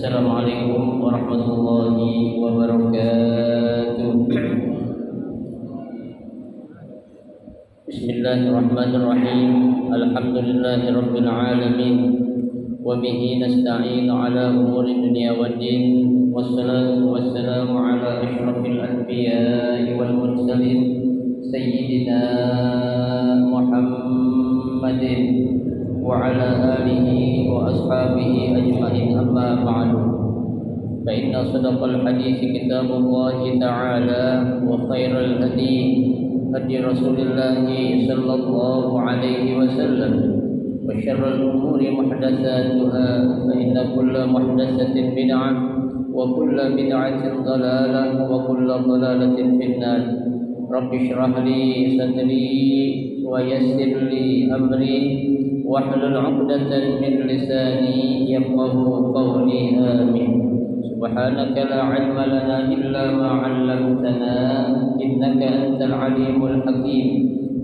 Assalamualaikum warahmatullahi wabarakatuh. Bismillahirrahmanirrahim. Alhamdulillahirabbil alamin. Wa bihi nasta'inu ala umuri dunya waddin. Wassalatu wassalamu ala asyrafil anbiya'i wal mursalin sayyidina Muhammadin wa ala alihi wa ashabihi ajma'in, amma ba'du. Fa inna sadaqal hadithi kitabullahi ta'ala wa khairal hadi hadi Rasulillahi sallallahu alaihi wasallam wa syarrul umuri muhdatsatuha fa inna kulla muhdatsatin bid'ah wa kulla bid'atin dhalalah wa kulla dhalalatin finnar. Rabbi shrah li sadri wa yassir li amri wahlul 'uqdatan min lisani yafqahu qawli. Amin. Subhanaka la 'ilma lana illa ma 'allamtana innaka antal 'alimul hakim.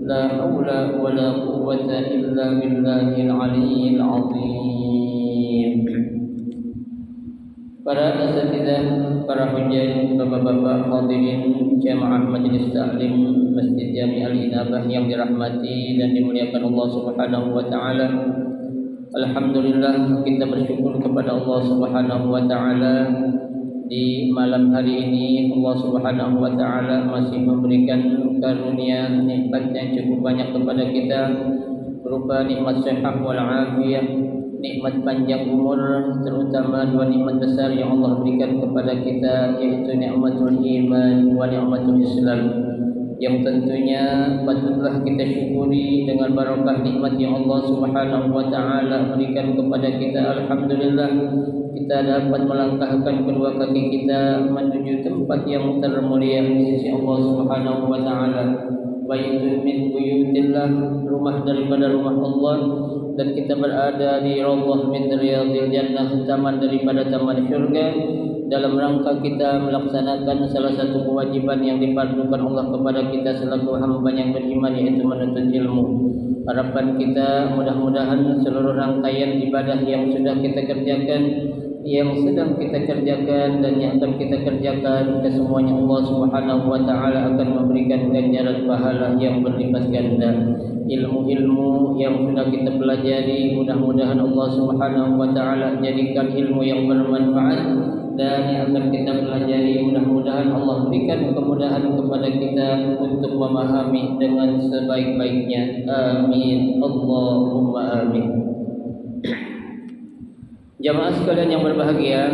La haula wa la quwwata illa billahil 'aliyyil 'azim. Para asatidzah, para hujjah, bapak-bapak hadirin jamaah majelis taklim Masjid Jami' Al-Inabah yang dirahmati dan dimuliakan Allah Subhanahu wa taala. Alhamdulillah, kita bersyukur kepada Allah Subhanahu wa taala. Di malam hari ini Allah Subhanahu wa taala masih memberikan karunia nikmat yang cukup banyak kepada kita, berupa nikmat sehat wal afiyah, nikmat panjang umur, terutama dua nikmat besar yang Allah berikan kepada kita, yaitu nikmatul iman wa nikmatul Islam, yang tentunya patutlah kita syukuri dengan barakah nikmat yang Allah Subhanahu wa taala berikan kepada kita. Alhamdulillah, kita dapat melangkahkan kedua kaki kita menuju tempat yang termulia di sisi Allah Subhanahu wa taala. Baitun min buyutillah, rumah daripada rumah Allah, dan kita berada di raudhah min riyadil jannah, taman daripada taman syurga, dalam rangka kita melaksanakan salah satu kewajiban yang difardukan Allah kepada kita selaku hamba yang beriman, yaitu menuntut ilmu. Harapan kita mudah-mudahan seluruh rangkaian ibadah yang sudah kita kerjakan, yang sedang kita kerjakan, dan yang akan kita kerjakan, kesemuanya Allah Subhanahu wa taala akan memberikan ganjaran pahala yang berlipat ganda. Ilmu-ilmu yang sudah kita pelajari, mudah-mudahan Allah Subhanahu wa taala jadikan ilmu yang bermanfaat, dan yang akan kita pelajari mudah-mudahan Allah berikan kemudahan kepada kita untuk memahami dengan sebaik-baiknya. Amin. Allahumma amin. Jamaah sekalian yang berbahagia,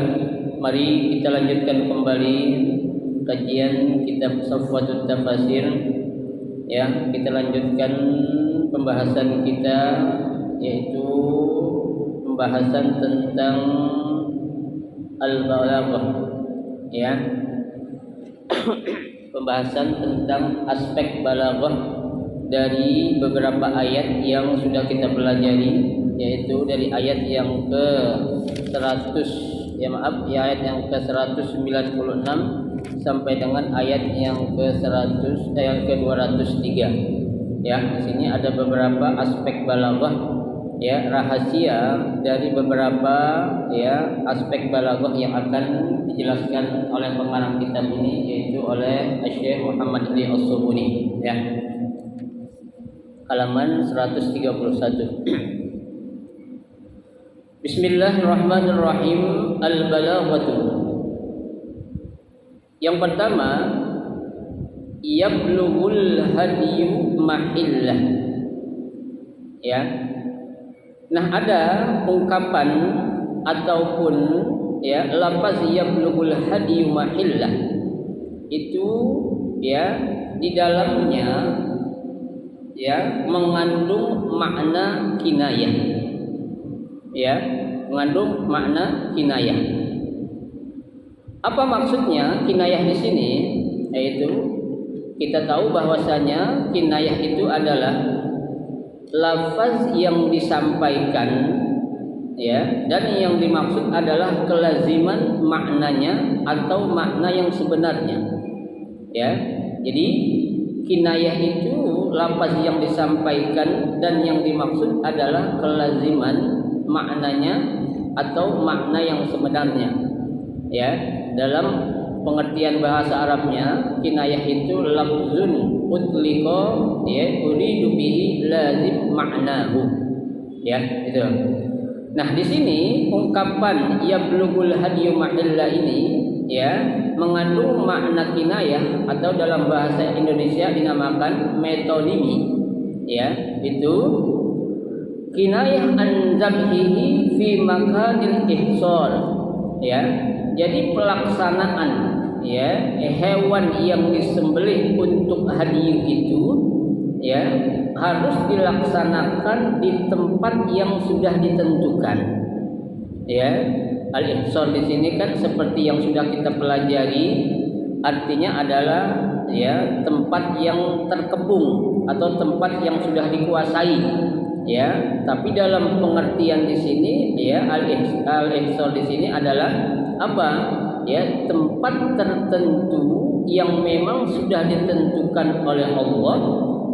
mari kita lanjutkan kembali kajian kitab Safwatut Tafasir. Ya, kita lanjutkan pembahasan kita, yaitu pembahasan tentang al-balaghah. Ya. Pembahasan tentang aspek balaghah dari beberapa ayat yang sudah kita pelajari, yaitu dari ayat yang ke 100 ayat yang ke 196 sampai dengan ayat yang ke 203. Ya, di sini ada beberapa aspek balaghah, ya, rahasia dari beberapa aspek balaghah yang akan dijelaskan oleh pengarang kitab ini, yaitu oleh Syekh Muhammad Ali As-Subuni, ya. Halaman 131. Bismillahirrahmanirrahim. Al-balaghatu. Yang pertama, yablughul hadyu mahillah. Ya. Nah, ada ungkapan ataupun lafaz yablughul hadyu mahillah. Itu di dalamnya mengandung makna kinayah. Mengandung makna kinayah. Apa maksudnya kinayah di sini? Yaitu kita tahu bahwasanya kinayah itu adalah lafaz yang disampaikan, dan yang dimaksud adalah kelaziman maknanya atau makna yang sebenarnya. Jadi kinayah itu lafaz yang disampaikan dan yang dimaksud adalah kelaziman maknanya atau makna yang sebenarnya. Ya, dalam pengertian bahasa Arabnya, kinayah itu lafzun utliqa ya uridu bihi lazim ma'nahu. Ya, itu. Nah, di sini ungkapan yablughul hadyu mahilla ini ya mengandung makna kinayah atau dalam bahasa Indonesia dinamakan metonimi. Ya, itu kinayah an zabhihi fi makanil ihsar. Ya, jadi pelaksanaan ya hewan yang disembelih untuk hadyu itu ya harus dilaksanakan di tempat yang sudah ditentukan. Ya, al-ihsar di sini kan seperti yang sudah kita pelajari, artinya adalah ya tempat yang terkepung atau tempat yang sudah dikuasai. Ya, tapi dalam pengertian di sini ya al-ihsar di sini adalah apa? Ya, tempat tertentu yang memang sudah ditentukan oleh Allah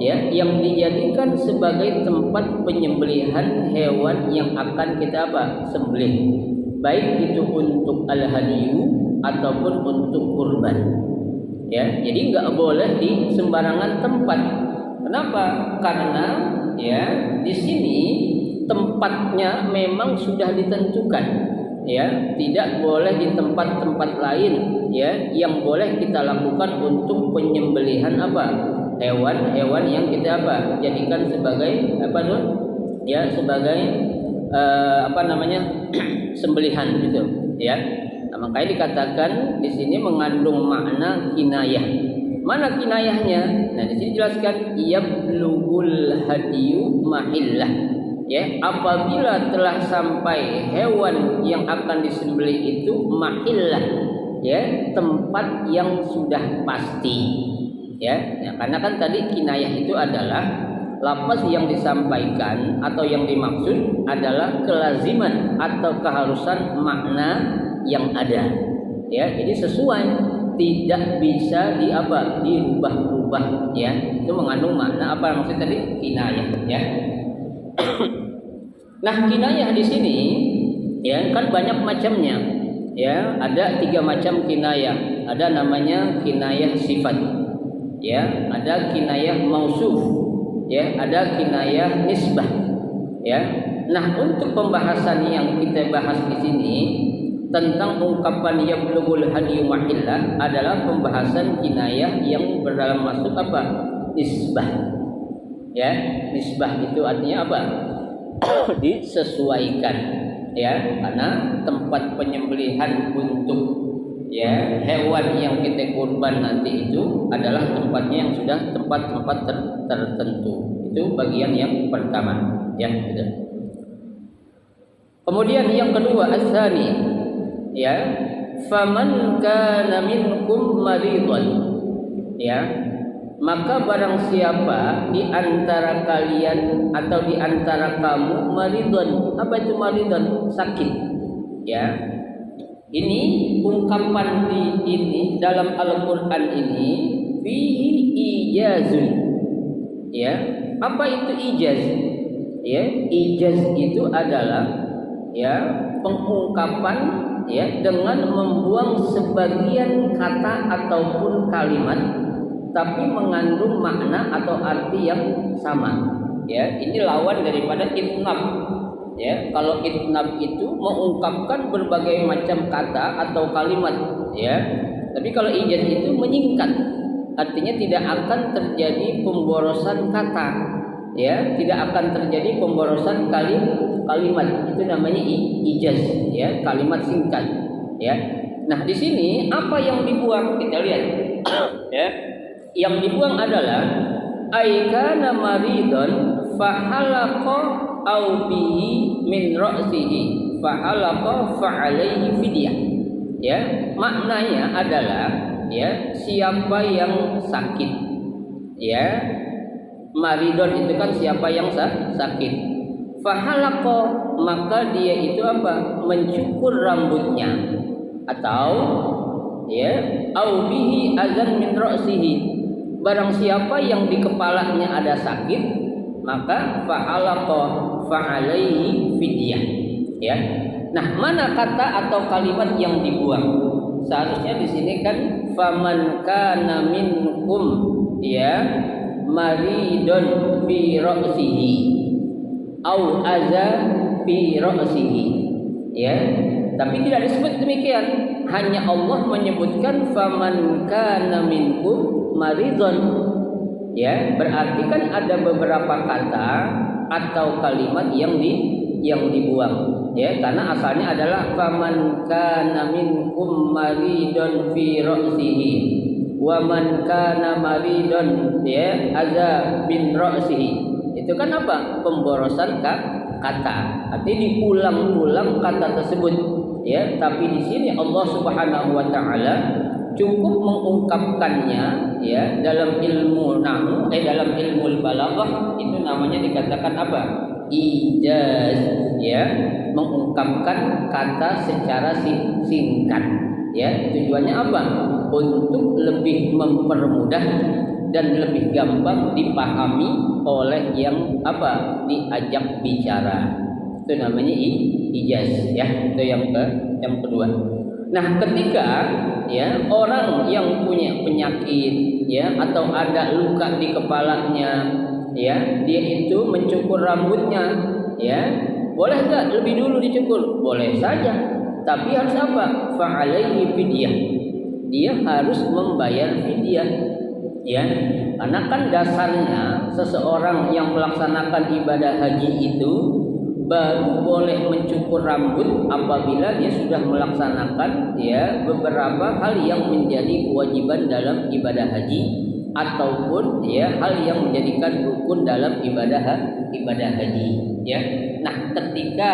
ya, yang dijadikan sebagai tempat penyembelihan hewan yang akan kita sembelih, baik itu untuk al-hadyu ataupun untuk kurban. Ya, jadi nggak boleh di sembarangan tempat. Kenapa? Karena ya di sini tempatnya memang sudah ditentukan. Ya, tidak boleh di tempat-tempat lain ya yang boleh kita lakukan untuk penyembelihan hewan-hewan yang kita jadikan sebagai ya sebagai sembelihan gitu ya. Nah, makanya dikatakan di sini mengandung makna kinayah. Mana kinayahnya? Nah, di sini jelaskan yablughul hadyu mahillah. Ya, apabila telah sampai hewan yang akan disembelih itu mahillah, ya, tempat yang sudah pasti. Ya, karena kan tadi kinayah itu adalah lafaz yang disampaikan atau yang dimaksud adalah kelaziman atau keharusan makna yang ada. Ya, jadi sesuai, tidak bisa dirubah-rubah ya. Itu mengandung makna maksud tadi kinayah ya. Nah, kinayah di sini ya kan banyak macamnya. Ya, ada 3 macam kinayah. Ada namanya kinayah sifat. Ya, ada kinayah mausuf. Ya, ada kinayah nisbah. Ya. Nah, untuk pembahasan yang kita bahas di sini tentang ungkapan yablughul hadyu mahillah adalah pembahasan kinayah yang berdalam masuk nisbah. Ya, nisbah itu artinya disesuaikan ya, karena tempat penyembelihan untuk ya hewan yang kita kurban nanti itu adalah tempatnya yang sudah tempat-tempat tertentu. Itu bagian yang pertama ya gitu. Kemudian yang kedua asani ya, faman kana minkum maridun ya, maka barang siapa di antara kalian atau di antara kamu maridun. Apa itu maridun? Sakit. Ya. Ini ungkapan ini dalam Al-Qur'an ini fihi ijazun. Ya. Apa itu ijaz? Ya, ijaz itu adalah ya pengungkapan ya dengan membuang sebagian kata ataupun kalimat tapi mengandung makna atau arti yang sama. Ya, ini lawan daripada itnab. Ya, kalau itnab itu mengungkapkan berbagai macam kata atau kalimat, ya. Tapi kalau ijaz itu menyingkat. Artinya tidak akan terjadi pemborosan kata. Ya, tidak akan terjadi pemborosan kalimat. Itu namanya ijaz, ya, kalimat singkat, ya. Nah, di sini apa yang dibuang? Kita lihat. Ya. Yang dibuang adalah aikana maridun fahalaqa au bihi min ra'sihi fahalaqa fa'alaihi fidyah. Ya, maknanya adalah ya siapa yang sakit. Ya, maridun itu kan siapa yang sakit. Fahalaqa maka dia itu mencukur rambutnya atau ya au bihi azan min ra'sihi. Barang siapa yang di kepalanya ada sakit, maka fa'alaqa fa'alaihi fidyah. Ya. Nah, mana kata atau kalimat yang dibuang? Seharusnya di sini kan faman kana minkum ya maridun fi ra'sihi au aza fi ra'sihi ya, tapi tidak disebut demikian. Hanya Allah menyebutkan faman kana minkum maridun ya, berarti kan ada beberapa kata atau kalimat yang dibuang ya, karena asalnya adalah faman kana minkum maridun fi ra'sihi wa man kana maridun ya aza bin ra'sihi. Itu kan apa? Pemborosan kata. Artinya diulang-ulang kata tersebut ya, tapi di sini Allah Subhanahu wa taala cukup mengungkapkannya ya dalam ilmu nahwu dalam ilmu balaghah itu namanya dikatakan apa? Ijaz ya, mengungkapkan kata secara singkat ya. Tujuannya apa? Untuk lebih mempermudah dan lebih gampang dipahami oleh yang apa? Diajak bicara. Itu namanya ijaz ya. Itu yang kedua. Nah, ketika ya orang yang punya penyakit ya atau ada luka di kepalanya ya, dia itu mencukur rambutnya ya, boleh nggak lebih dulu dicukur? Boleh saja, tapi harus apa? Fa'alaihi fidyah, dia harus membayar fidyah ya, karena kan dasarnya seseorang yang melaksanakan ibadah haji itu baru boleh mencukur rambut apabila dia sudah melaksanakan ya beberapa hal yang menjadi kewajiban dalam ibadah haji ataupun ya hal yang menjadikan rukun dalam ibadah haji ya. Nah, ketika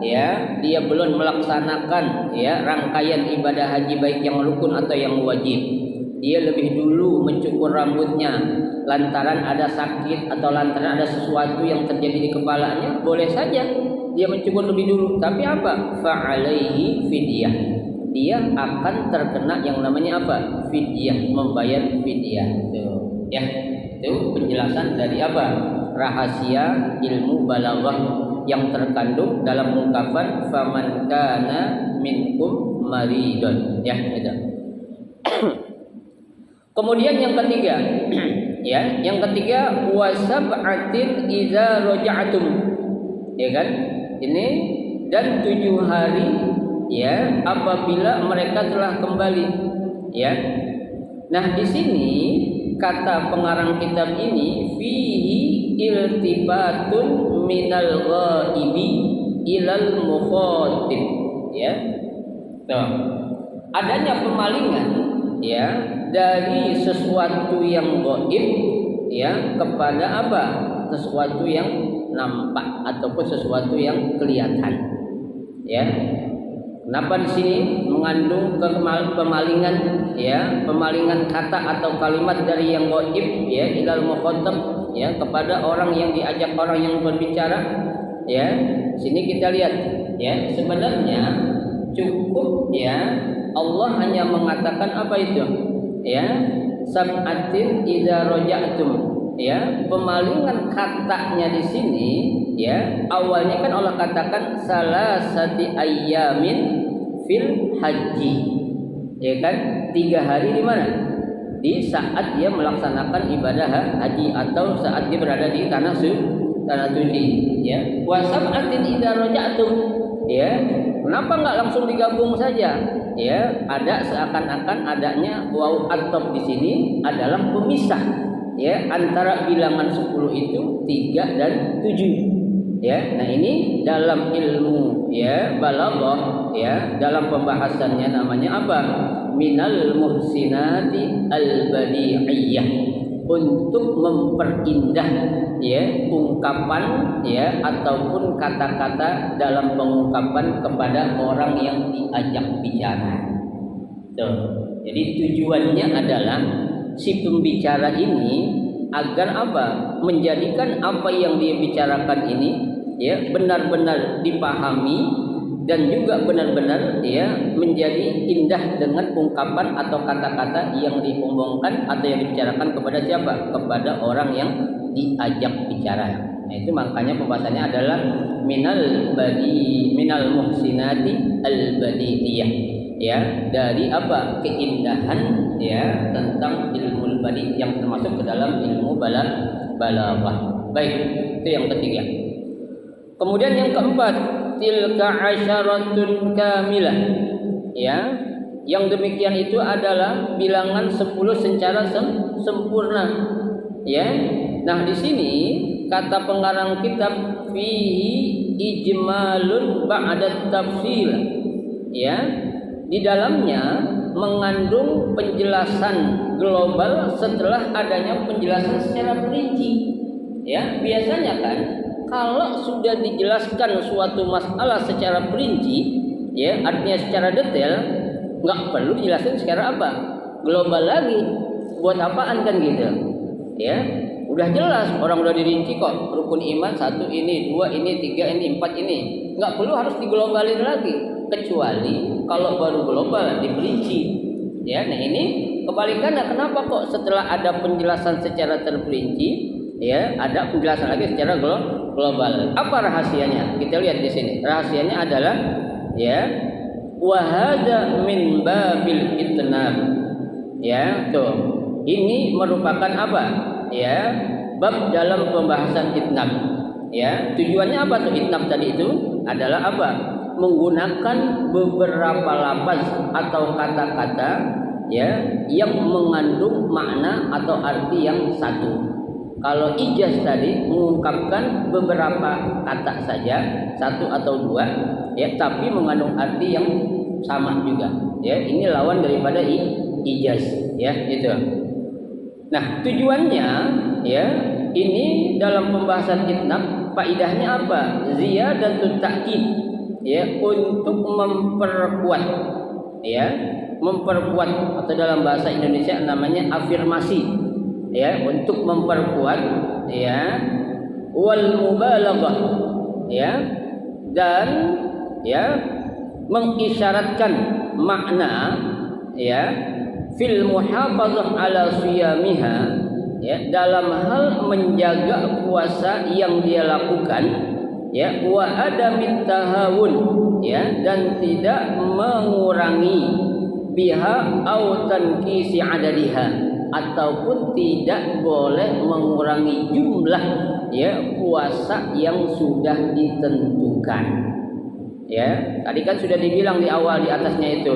ya dia belum melaksanakan ya rangkaian ibadah haji baik yang rukun atau yang wajib, dia lebih dulu mencukur rambutnya lantaran ada sakit atau lantaran ada sesuatu yang terjadi di kepalanya, boleh saja dia mencukur lebih dulu. Tapi apa? Fa'alaihi fidyah, dia akan terkena yang namanya apa? Fidyah, membayar fidyah. Tuh ya, itu penjelasan dari apa? Rahasia ilmu balaghah yang terkandung dalam ungkapan faman kana minkum maridun ya, itu. Kemudian yang ketiga ya, yang ketiga wasab'atin idza raja'tum ya kan, ini dan 7 hari ya apabila mereka telah kembali ya. Nah, di sini kata pengarang kitab ini fihi iltifatun minal ghaibi ilal mukhatib ya. Tuh, adanya pemalingan ya dari sesuatu yang gaib ya kepada apa? Sesuatu yang nampak ataupun sesuatu yang kelihatan ya. Kenapa di sini mengandung pemalingan ya, pemalingan kata atau kalimat dari yang gaib ya ilal mukhatab ya kepada orang yang diajak, orang yang berbicara ya. Sini kita lihat ya, sebenarnya cukup ya Allah hanya mengatakan apa itu ya, sab'atin idza raja'tum ya. Pemalingan katanya di sini ya, awalnya kan Allah katakan salasati ayyamin fil haji ya kan, 3 hari di mana? Di saat dia melaksanakan ibadah haji atau saat dia berada di tanah suci ya. Wa sab'atin idza raja'tum ya, kenapa enggak langsung digabung saja ya? Ada seakan-akan adanya waw atop di sini adalah pemisah ya antara bilangan 10 itu 3 dan 7 ya. Nah, ini dalam ilmu ya balaghah ya, dalam pembahasannya namanya apa? Minal muhsinati al badi'iyah, untuk memperindah ya ungkapan ya ataupun kata-kata dalam pengungkapan kepada orang yang diajak bicara. Tuh. Jadi tujuannya adalah si pembicara ini agar apa? Menjadikan apa yang dia bicarakan ini ya benar-benar dipahami dan juga benar-benar ya menjadi indah dengan ungkapan atau kata-kata yang diomongkan atau yang dibicarakan kepada siapa? Kepada orang yang diajak bicara. Nah, itu makanya pembahasannya adalah minal muhsinati al badiyah. Ya, dari apa? Keindahan ya tentang ilmu badi yang termasuk ke dalam ilmu balaghah. Baik, itu yang ketiga. Kemudian yang keempat, tilka asyaratun kamilah. Ya, yang demikian itu adalah bilangan 10 secara sempurna. Ya. Nah, di sini kata pengarang kitab fihi ijmalun ba'da tafsil. Ya. Di dalamnya mengandung penjelasan global setelah adanya penjelasan secara perinci. Ya, biasanya kan kalau sudah dijelaskan suatu masalah secara perinci, ya, artinya secara detail, nggak perlu dijelaskan secara apa? Global lagi. Buat apaan kan gitu? Ya, udah jelas, orang udah dirinci kok. Rukun iman 1 ini, 2 ini, 3 ini, 4 ini. Nggak perlu harus diglobalin lagi. Kecuali kalau baru global diperinci. Ya, nah ini kebalikannya. Kenapa kok setelah ada penjelasan secara terperinci, ya, ada penjelasan lagi secara global. Apa rahasianya? Kita lihat di sini. Rahasianya adalah ya, wa hadza min babil itnab. Ya, tuh. Ini merupakan apa? Ya, bab dalam pembahasan itnab. Ya, tujuannya apa tuh itnab tadi itu? Adalah apa? Menggunakan beberapa lafaz atau kata-kata ya yang mengandung makna atau arti yang satu. Kalau ijaz tadi mengungkapkan beberapa kata saja, 1 atau 2, ya, tapi mengandung arti yang sama juga. Ya, ini lawan daripada ijaz, ya, itu. Nah, tujuannya ya, ini dalam pembahasan itnab faidahnya apa? Ziyadatut ta'kid. Ya, untuk memperkuat, ya, memperkuat atau dalam bahasa Indonesia namanya afirmasi, ya, untuk memperkuat, ya, wal mubalaghah, ya, dan ya mengisyaratkan makna, ya, fil muhafazah ala siyamiha, ya, dalam hal menjaga puasa yang dia lakukan, ya, wa adamit tahawun, ya, dan tidak mengurangi biha au tankisi adadiha, ataupun tidak boleh mengurangi jumlah, ya, puasa yang sudah ditentukan. Ya, tadi kan sudah dibilang di awal di atasnya itu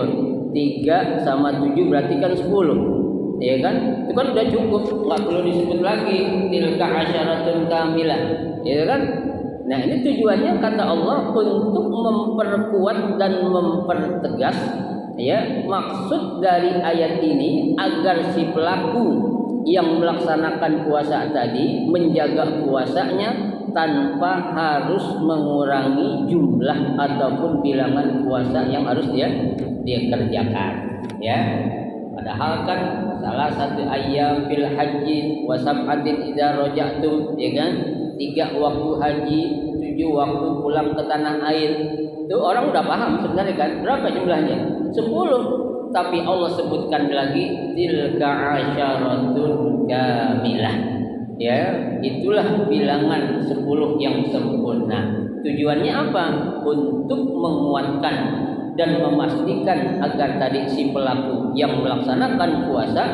3 sama 7 berarti kan 10. Ya kan? Itu kan udah cukup, nggak perlu disebut lagi tilka asyaratun kamilah. Ya kan? Nah, ini tujuannya kata Allah untuk memperkuat dan mempertegas, ya, maksud dari ayat ini agar si pelaku yang melaksanakan puasa tadi menjaga puasanya tanpa harus mengurangi jumlah ataupun bilangan puasa yang harus dia kerjakan, ya. Padahal kan salah satu ayam fil haji wa sab'atin idza raja'tum, ya kan? 3 waktu haji, 7 waktu pulang ke tanah air. Itu orang udah paham sebenarnya kan? Berapa jumlahnya? 10. Tapi Allah sebutkan lagi tilka asyaratun kamilah. Ya, itulah bilangan 10 yang sempurna. Tujuannya apa? Untuk menguatkan dan memastikan agar tadi si pelaku yang melaksanakan puasa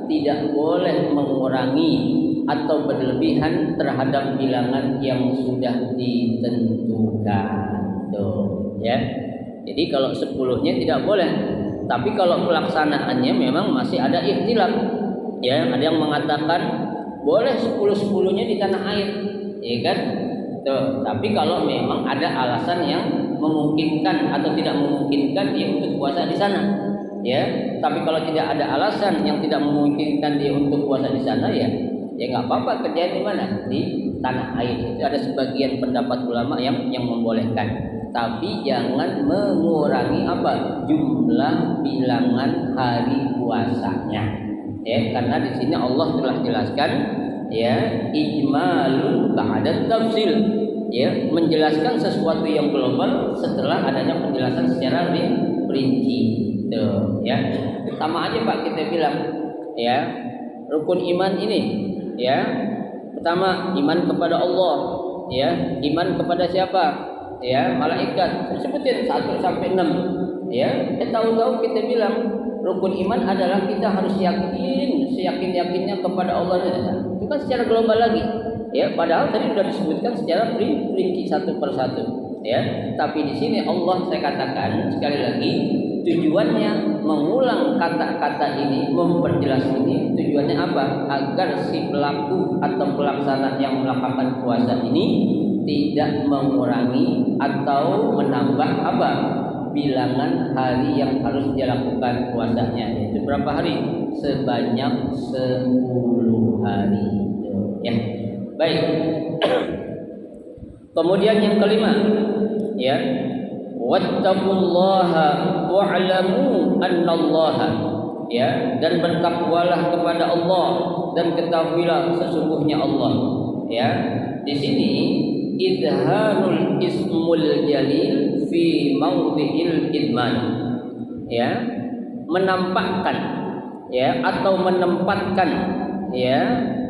tidak boleh mengurangi atau berlebihan terhadap bilangan yang sudah ditentukan. Tuh, ya. Jadi kalau 10-nya tidak boleh, tapi kalau pelaksanaannya memang masih ada ikhtilaf. Ya, ada yang mengatakan boleh 10-10-nya di tanah air, ya kan? Tuh, tapi kalau memang ada alasan yang memungkinkan atau tidak memungkinkan dia untuk puasa di sana, ya. Tapi kalau tidak ada alasan yang tidak memungkinkan dia untuk puasa di sana, ya nggak apa-apa, kerjain di mana? Di tanah air. Itu ada sebagian pendapat ulama yang membolehkan. Tapi jangan mengurangi apa? Jumlah bilangan hari puasanya. Ya, karena di sini Allah telah jelaskan, ya, ijmalun ba'da tafsil, ya, menjelaskan sesuatu yang global setelah adanya penjelasan secara rinci. Tuh, ya. Sama aja Pak kita bilang, ya, rukun iman ini, ya, pertama iman kepada Allah, ya, iman kepada siapa? Ya, malaikat. Sebutin 1 sampai 6. Ya, tahu-tahu kita bilang rukun iman adalah kita harus yakin, seyakin-yakinnya kepada Allah. Itu kan secara global lagi. Ya, padahal tadi sudah disebutkan secara rinci satu persatu. Ya, tapi di sini Allah saya katakan sekali lagi tujuannya mengulang kata-kata ini, memperjelas ini, tujuannya apa? Agar si pelaku atau pelaksana yang melakukan puasa ini tidak mengurangi atau menambah apa? Bilangan hari yang harus dia lakukan puasanya. Itu berapa hari? Sebanyak 10 hari. Ya. Baik. Kemudian yang kelima, ya. Wattaqullaha wa'lamu annallaha, ya, dan bertakwalah kepada Allah dan ketahuilah sesungguhnya Allah. Ya. Di sini izharul ismul jalil fi mawdhi'il idman, ya, menampakkan, ya, atau menempatkan, ya,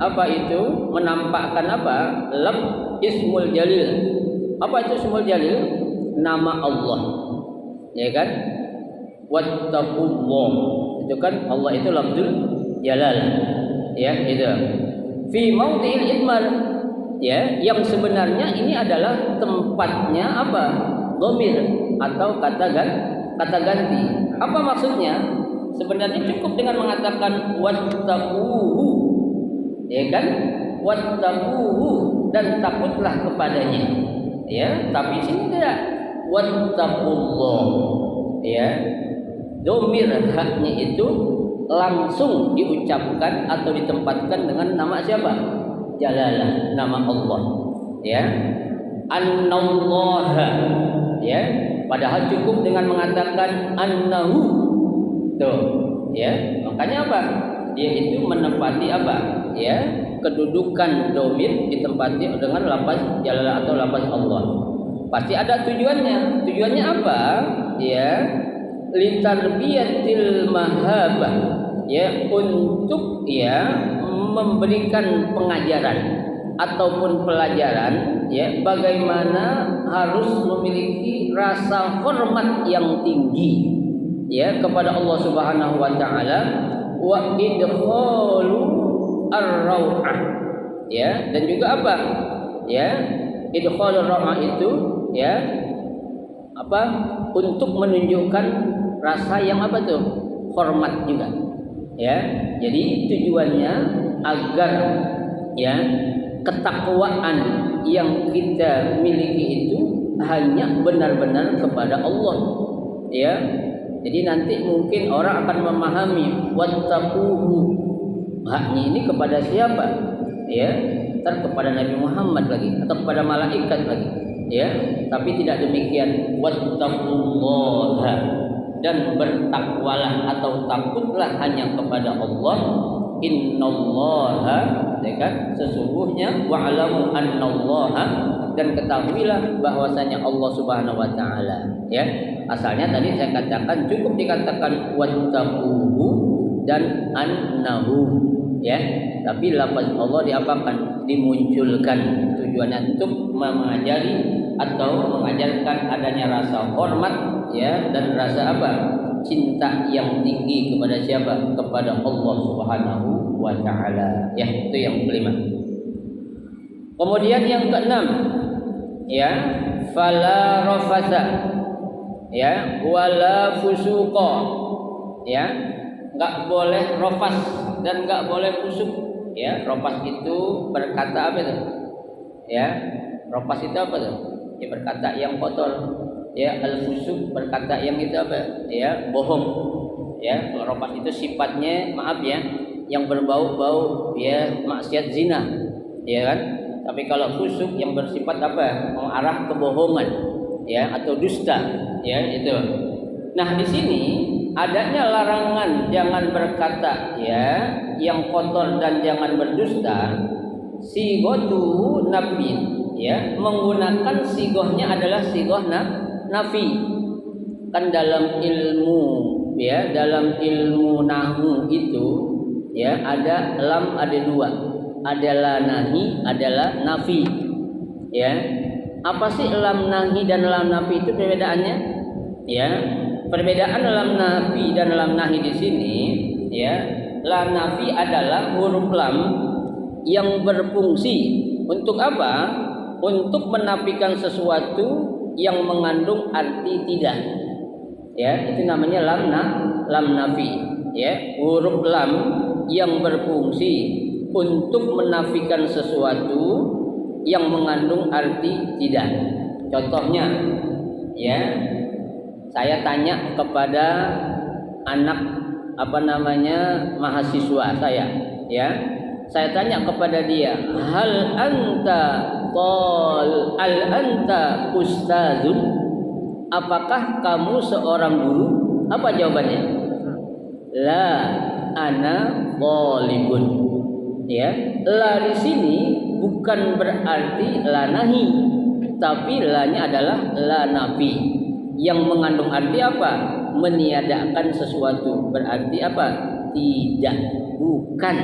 apa itu menampakkan apa? Ismul jalil. Apa itu ismul jalil? Nama Allah, ya kan? Wattaqullah, itu kan Allah itu lafzul jalal, ya, itu fi mawdhi'il idman, ya, yang sebenarnya ini adalah tempatnya apa? Dhamir atau kata ganti. Apa maksudnya? Sebenarnya cukup dengan mengatakan wattaquhu, ya kan? Wattaquhu, dan takutlah kepadanya. Ya, tapi sini tidak wattaqullah, ya. Dhamir haknya itu langsung diucapkan atau ditempatkan dengan nama siapa? Jalalah, nama Allah, ya. Annallaha, ya, padahal cukup dengan mengatakan annahu. Tuh, ya. Makanya apa? Dia itu menempati apa? Ya, kedudukan dhamir ditempati dengan lafaz jalalah atau lafaz Allah. Pasti ada tujuannya. Tujuannya apa? Ya, litarbiyatil mahabah, ya, untuk, ya, memberikan pengajaran ataupun pelajaran, ya, bagaimana harus memiliki rasa hormat yang tinggi, ya, kepada Allah Subhanahu wa taala, wa idkhalu ar-rau'ah, ya, dan juga apa? Ya, idkhalur rau'ah itu, ya, apa? Untuk menunjukkan rasa yang apa tuh? Hormat juga. Ya. Jadi tujuannya agar, ya, ketakwaan yang kita miliki itu hanya benar-benar kepada Allah. Ya. Jadi nanti mungkin orang akan memahami wattaquhu, haknya ini kepada siapa? Ya, entar kepada Nabi Muhammad lagi atau kepada malaikat lagi. Ya, tapi tidak demikian. Wattaqullaha, dan bertakwalah atau takutlah hanya kepada Allah. Innallaha, ya kan? Sesungguhnya wa'lamu annallaha, dan ketahuilah bahwasanya Allah Subhanahu wa taala, ya. Asalnya tadi saya katakan cukup dikatakan wattaquhu dan annahu, ya. Tapi lafaz Allah diapakan? Dimunculkan, tujuannya untuk mengajari atau mengajarkan adanya rasa hormat, ya, dan rasa apa? Cinta yang tinggi kepada siapa? Kepada Allah Subhanahu wa taala. Ya, itu yang kelima. Kemudian yang keenam, ya, fala rafatha, ya, wala fusuqa, ya, enggak boleh rafas dan enggak boleh fusuk, ya. Rafas itu berkata apa itu? Ya, rafas itu apa tuh? Ya, berkata yang kotor. Ya, al-fusuk berkata yang itu apa? Ya, bohong. Ya, kalau rafas itu sifatnya, maaf ya, yang berbau-bau, ya, maksiat zina, ya kan? Tapi kalau fusuk yang bersifat apa? Mengarah kebohongan, ya, atau dusta, ya, itu. Nah, di sini adanya larangan jangan berkata, ya, yang kotor dan jangan berdusta. Sigotu nafi, ya, menggunakan sigohnya adalah sigoh nafi. Kan dalam ilmu, ya, dalam ilmu nahwu itu, ya, ada lam, ada dua, adalah nahi, adalah nafi. Ya. Apa sih lam nahi dan lam nafi itu perbedaannya? Ya. Perbedaan lam nafi dan lam nahi di sini, ya. Lam nafi adalah huruf lam yang berfungsi untuk apa? Untuk menafikan sesuatu yang mengandung arti tidak. Ya, itu namanya lam nafi. Ya, huruf lam yang berfungsi untuk menafikan sesuatu yang mengandung arti tidak. Contohnya, ya, saya tanya kepada anak mahasiswa saya, ya. Saya tanya kepada dia, hal anta ustazun? Apakah kamu seorang guru? Apa jawabannya? La ana talibun. Ya, la di sini bukan berarti la nahi, tapi la-nya adalah la nafi yang mengandung arti apa? Meniadakan sesuatu. Berarti apa? Tidak, bukan.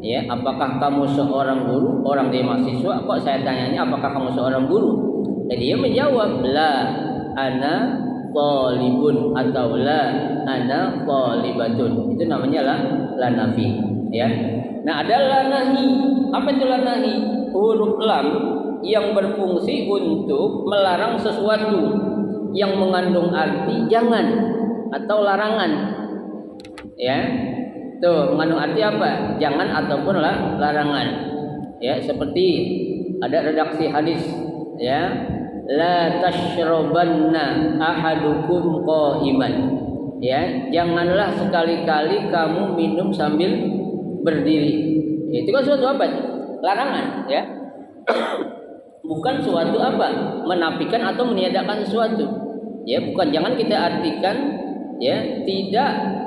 Ya, apakah kamu seorang guru? Orang dia mahasiswa, kok saya tanyanya apakah kamu seorang guru? Jadi dia menjawab la ana talibun atau la ana talibatun. Itu namanya la nafi, ya. Nah, ada la nahi. Apa itu la nahi? Huruf lam yang berfungsi untuk melarang sesuatu yang mengandung arti jangan atau larangan. Ya. Tuh, mengandung arti apa? Jangan ataupun larangan. Ya, seperti ada redaksi hadis, ya. La tashrabanna ahadukum qa'iman. Ya, janganlah sekali-kali kamu minum sambil berdiri. Itu kan suatu apa? Larangan, ya. Bukan suatu apa? Menafikan atau meniadakan sesuatu. Ya, bukan, jangan kita artikan, ya, tidak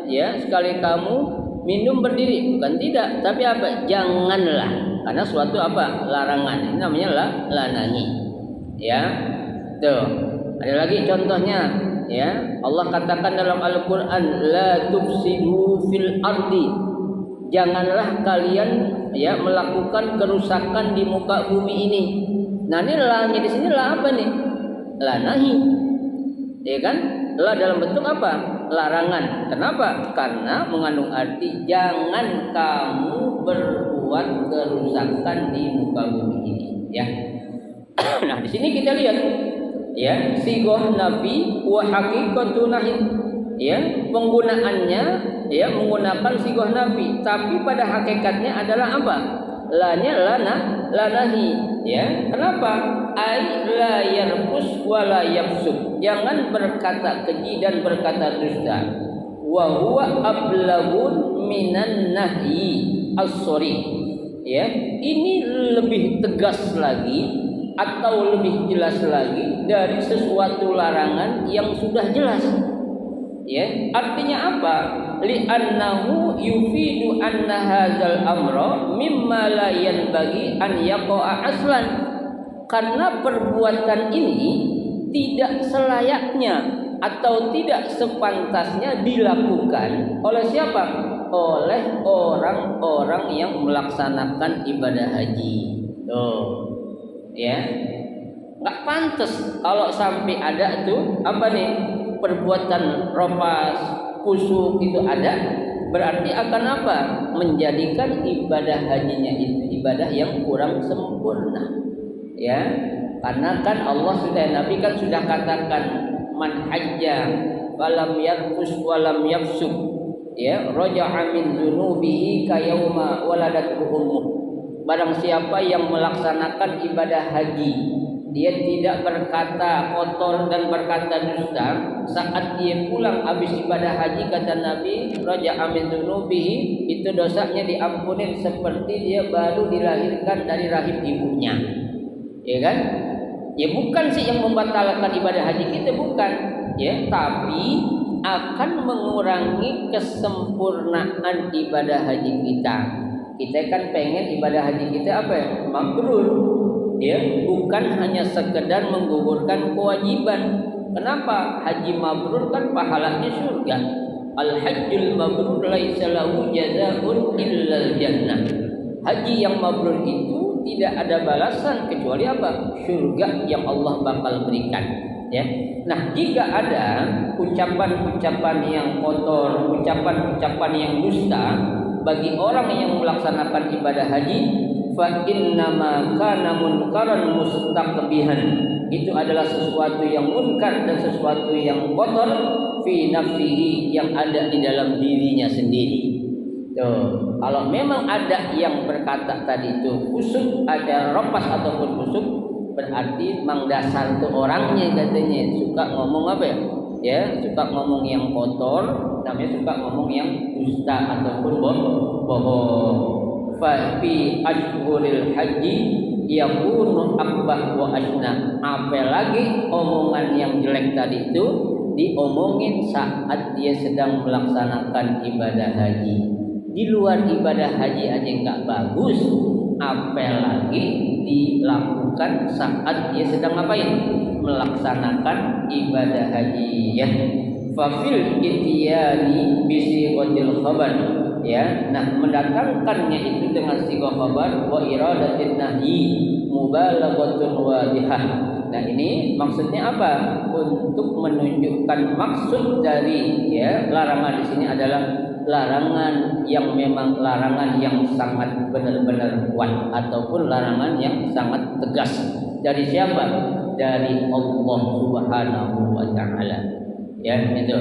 ya, sekali kamu minum berdiri, bukan tidak, tapi apa? Janganlah, karena suatu apa? Larangan. Ini namanya la nahi. Ya. Tuh. Ada lagi contohnya, ya. Allah katakan dalam Al-Qur'an, la tufsidu fil ardi. Janganlah kalian, ya, melakukan kerusakan di muka bumi ini. Nah, ini la-nya di sini la apa nih? La nahi. Ya kan? La dalam bentuk apa? Larangan. Kenapa? Karena mengandung arti jangan kamu berbuat kerusakan di muka bumi ini, ya. Nah, di sini kita lihat, ya, sighah nafi wa haqiqatu nahi. Ya, penggunaannya, ya, menggunakan sighah nafi, tapi pada hakikatnya adalah apa? La-nya la nahi, ya. Kenapa? Ai la yarfus wa la yafsuk. Jangan berkata keji dan berkata dusta. Wa huwa ablaghun minan nahyi as-sharih. Ya, ini lebih tegas lagi atau lebih jelas lagi dari sesuatu larangan yang sudah jelas. Ya, artinya apa? Li'annahu yufidu anna hadzal amra mimma la yanbaghi an yaqa'a aslan. Karena perbuatan ini tidak selayaknya atau tidak sepantasnya dilakukan oleh siapa? Oleh orang-orang yang melaksanakan ibadah haji. Tuh, ya, nggak pantas kalau sampai ada tuh apa nih, perbuatan ropas, kusuk itu ada, berarti akan apa? Menjadikan ibadah hajinya itu ibadah yang kurang sempurna. Ya, karena kan Allah sudah, Nabi kan sudah katakan, man hajja walam yarfus walam yafsuk, ya, raja'a min dzunubihi kayauma waladatu ummuh. Barang siapa yang melaksanakan ibadah haji, dia tidak berkata kotor dan berkata dusta, saat dia pulang habis ibadah haji, kata Nabi, raja'a min dzunubihi, itu dosanya diampunin seperti dia baru dilahirkan dari rahim ibunya. Ya kan? Ya, bukan sih yang membatalkan ibadah haji kita, bukan, ya, tapi akan mengurangi kesempurnaan ibadah haji kita. Kita kan pengen ibadah haji kita apa ya? Mabrur, ya, bukan hanya sekedar menggugurkan kewajiban. Kenapa? Haji mabrur kan pahalanya surga. Al-hajjul mabrur laisa lahu jazaa'un illal jannah. Haji yang mabrur itu tidak ada balasan kecuali apa? Surga yang Allah bakal berikan. Ya. Nah, jika ada ucapan-ucapan yang kotor, ucapan-ucapan yang dusta bagi orang yang melaksanakan ibadah haji, fa innama kana munkaran mustaqbihan. Itu adalah sesuatu yang munkar dan sesuatu yang kotor fi nafsihi, yang ada di dalam dirinya sendiri. Tuh, kalau memang ada yang berkata tadi itu busuk, ada ropas ataupun busuk, berarti mang dasar tuh orangnya katanya suka ngomong apa ya? Ya, suka ngomong yang kotor, namanya suka ngomong yang dusta ataupun bohong. Fa fi ashhuril haji yakunu akbah wa asna. Apalagi omongan yang jelek tadi itu diomongin saat dia sedang melaksanakan ibadah haji. Di luar ibadah haji aja nggak bagus, apalagi dilakukan saat dia sedang ngapain? Melaksanakan ibadah haji. Ya, fafil itiyani bisighatil khabar. Ya, nah mendatangkannya itu dengan sighah khabar wa iradatin nahyi mubalaghatun wadihah. Nah, ini maksudnya apa? Untuk menunjukkan maksud dari larangan di sini adalah larangan yang memang larangan yang sangat benar-benar kuat ataupun larangan yang sangat tegas. Dari siapa? Dari Allah Subhanahu wa taala. Ya, itu.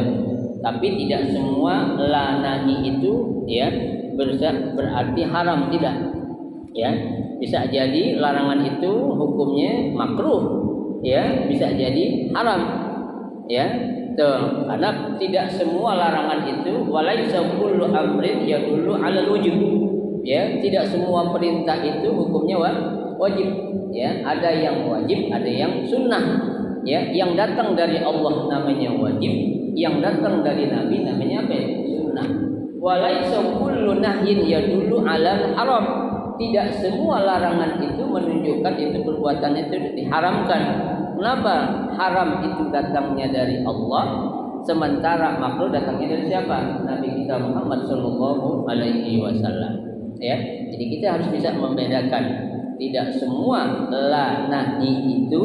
Tapi tidak semua lanahi itu berarti haram, tidak. Ya, bisa jadi larangan itu hukumnya makruh. Ya, bisa jadi haram. Ya. Tuh, karena tidak semua larangan itu walaisa kullu amrin yadullu 'alal wujub. Ya, tidak semua perintah itu hukumnya wajib. Ya, ada yang wajib, ada yang sunnah. Ya, yang datang dari Allah namanya wajib, yang datang dari Nabi namanya apa? Sunnah. Walaisa kullu nahyin yadullu 'alal haram. Tidak semua larangan itu menunjukkan itu perbuatan itu diharamkan. Kenapa? Haram itu datangnya dari Allah, sementara makruh datangnya dari siapa? Nabi kita Muhammad sallallahu alaihi wasallam. Ya, jadi kita harus bisa membedakan. Tidak semua la nahi itu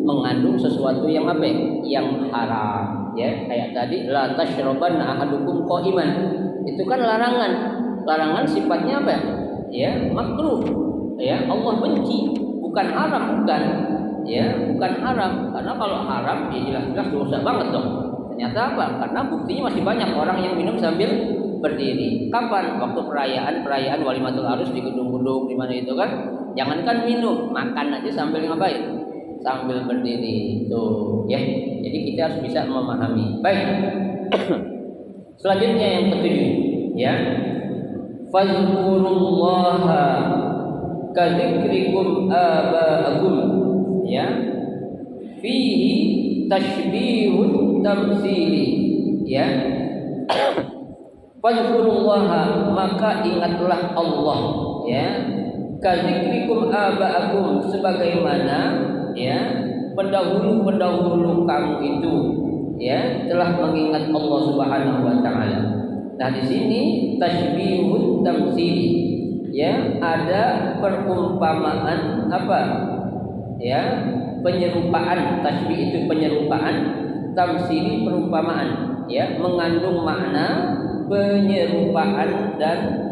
mengandung sesuatu yang apa? Yang haram. Ya, kayak tadi la tasyrabanna ahadukum qa'iman. Itu kan larangan. Larangan sifatnya apa? Ya, makruh. Ya, Allah benci, bukan haram, bukan. Ya, bukan haram. Karena kalau haram ya jelas-jelas dosa banget dong. Ternyata apa? Karena buktinya masih banyak orang yang minum sambil berdiri. Kapan? Waktu perayaan Walimatul Arus di gedung-gedung di mana itu kan. Jangankan minum, makan aja sambil ngapain? Sambil berdiri. Tuh, ya. Jadi kita harus bisa memahami. Baik. Selanjutnya yang ketujuh, ya. Fazkurullaha kadzikrikum aba'akum. Ya, fihi tashbihun tamtsili. Ya, fazkurullaha, maka ingatlah Allah. Ya, kadzikrikum aba'akum, sebagaimana pendahulu-pendahulu kamu itu telah mengingat Allah Subhanahu wa taala. Nah, di sini tashbihun tamtsili. Ada perumpamaan apa? Penyerupaan. Tasbih itu penyerupaan, tamtsili perumpamaan, mengandung makna penyerupaan dan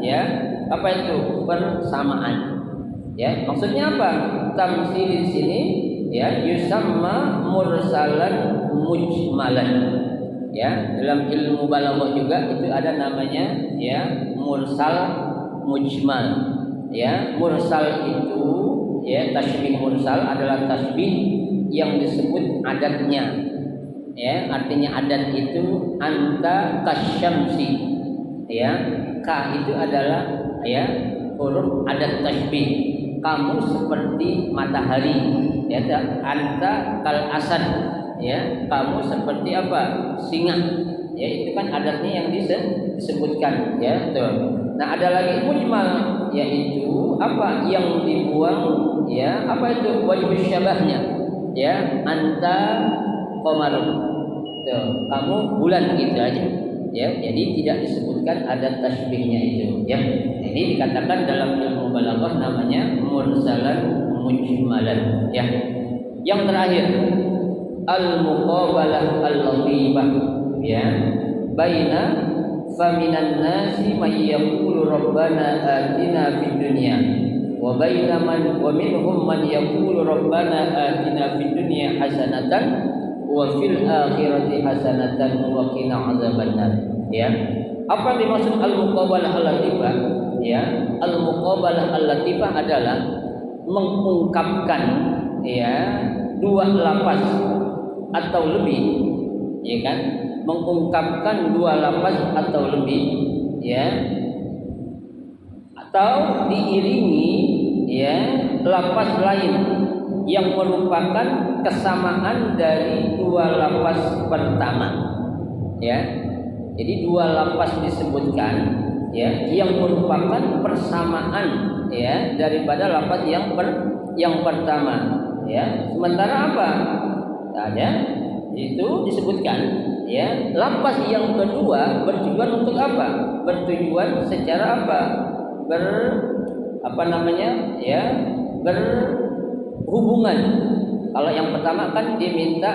apa itu? Persamaan. Maksudnya apa? Tamtsil di sini yusamma mursalan mujmalan. Dalam ilmu balaghah juga itu ada namanya mursal mujmal. Mursal itu tasbih mursal adalah tasbih yang disebut adatnya. Artinya adat itu anta kasyamsi. Ka itu adalah huruf adat tasbih. Kamu seperti matahari. Anta kal asad. Kamu seperti apa? Singa. Itu kan adatnya yang disebutkan. Tuh. Nah, ada lagi mujmal, yaitu apa yang dibuang, apa itu wajib syabahnya, anta qamarun. Tuh, kamu bulan gitu aja. ya. Jadi tidak disebutkan ada tasbihnya itu, ya. Ini dikatakan dalam ilmu balaghah namanya mursalan mujmalan, ya. Yang terakhir al-muqabalah al-latifah, ya. Baina faminan nasi may yaqulu rabbana atina fid dunya wa minhum man yaqulu rabbana atina fid dunya hasanatan wa fil akhirati hasanatan wa qina adzabannar, ya. Apa yang dimaksud al-muqabalah al-latifah? Ya, al-muqabalah al-latifah adalah mengungkapkan, ya, dua lafaz atau lebih, ya kan? Mengungkapkan dua lafaz atau lebih, ya, atau diiringi, ya, lafaz lain yang merupakan kesamaan dari dua lafaz pertama, ya. Jadi dua lafaz disebutkan, ya, yang merupakan persamaan, ya, daripada lafaz yang pertama, ya. Sementara apa? Ada itu disebutkan, ya, lafaz yang kedua bertujuan untuk apa? Bertujuan secara apa? Ya, berhubungan. Kalau yang pertama kan diminta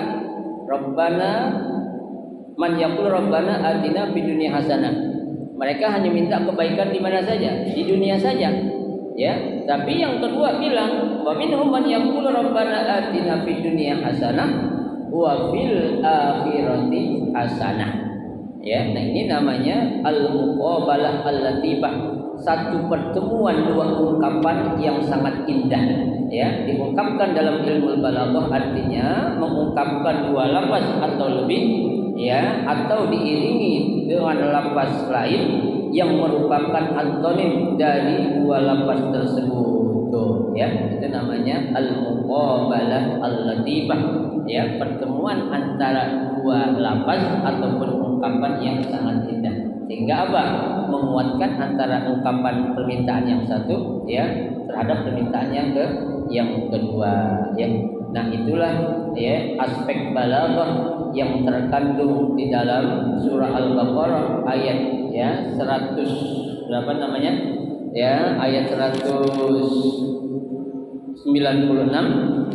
Rabbana man yaqul Rabbana atina fid dunya hasanah. Mereka hanya minta kebaikan di mana saja, di dunia saja, ya. Tapi yang kedua bilang wa minhum man yaqul Rabbana atina fid dunya hasanah wa fil akhirati hasanah, ya. Nah, ini namanya al-muqabalah al-latifah, satu pertemuan dua ungkapan yang sangat indah, ya. Diungkapkan dalam ilmu balaghah artinya mengungkapkan dua lafaz atau lebih, ya, atau diiringi dengan lafaz lain yang merupakan antonim dari dua lafaz tersebut, tuh, ya. Itu namanya al-muqabalah al-latifah, ya, pertemuan antara dua lafaz ataupun ungkapan yang sangat indah. Sehingga apa? Menguatkan antara ungkapan permintaan yang satu, ya, terhadap permintaan yang kedua, ya. Nah, itulah, ya, aspek balaghah yang terkandung di dalam surah Al-Baqarah ayat, ya, 100 berapa namanya? Ya, ayat 196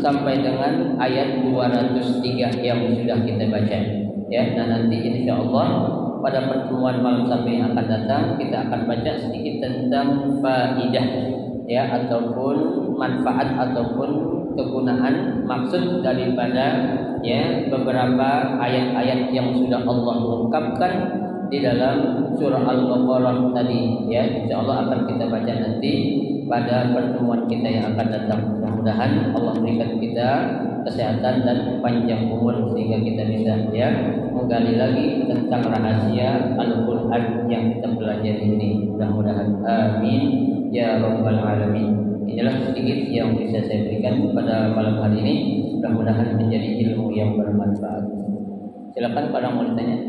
sampai dengan ayat 203 yang sudah kita baca, ya. Dan nanti insyaallah pada pertemuan malam Sabtu yang akan datang kita akan baca sedikit tentang faidah, ya, ataupun manfaat ataupun kegunaan maksud daripada, ya, beberapa ayat-ayat yang sudah Allah ungkapkan di dalam surah Al-Baqarah tadi, ya. Insyaallah akan kita baca nanti pada pertemuan kita yang akan datang. Mudah-mudahan Allah berikan kita kesehatan dan panjang umur sehingga kita bisa, ya, menggali lagi tentang rahasia Al-Qur'an yang kita pelajari ini. Mudah-mudahan amin ya rabbal alamin. Inilah sedikit yang bisa saya berikan pada malam hari ini. Mudah-mudahan menjadi ilmu yang bermanfaat. Silakan para mau ditanya.